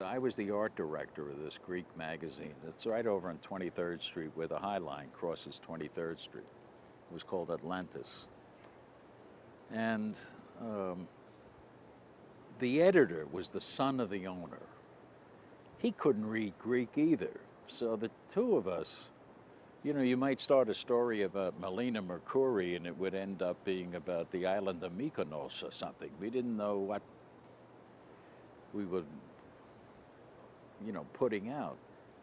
I was the art director of this Greek magazine. It's right over on 23rd Street where the High Line crosses 23rd Street. It was called Atlantis. And the editor was the son of the owner. He couldn't read Greek either. So the two of us, you know, you might start a story about Melina Mercouri and it would end up being about the island of Mykonos or something. We didn't know what we were, you know, putting out.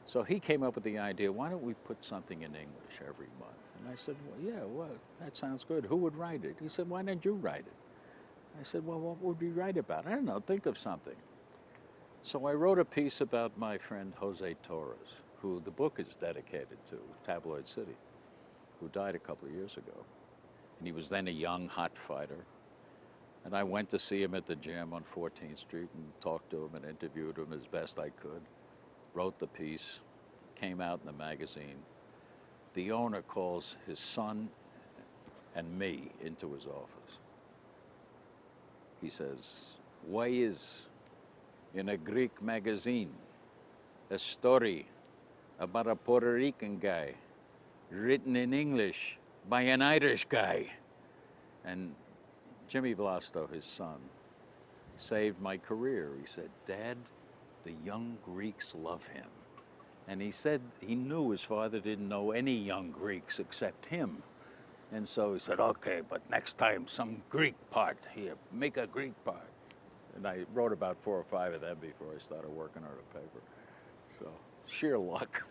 So he came up with the idea, why don't we put something in English every month? And I said, well, yeah, well, that sounds good. Who would write it? He said, why don't you write it? I said, well, what would we write about? I don't know, think of something. So I wrote a piece about my friend Jose Torres, who the book is dedicated to, Tabloid City, who died a couple of years ago. And he was then a young, hot fighter. And I went to see him at the gym on 14th Street and talked to him and interviewed him as best I could. Wrote the piece, came out in the magazine. The owner calls his son and me into his office. He says, why is in a Greek magazine a story about a Puerto Rican guy written in English by an Irish guy? And Jimmy Vlasto, his son, saved my career. He said, Dad, the young Greeks love him. And he said he knew his father didn't know any young Greeks except him. And so he said, okay, but next time some Greek part here, make a Greek part. And I wrote about 4 or 5 of them before I started working on a paper. So sheer luck.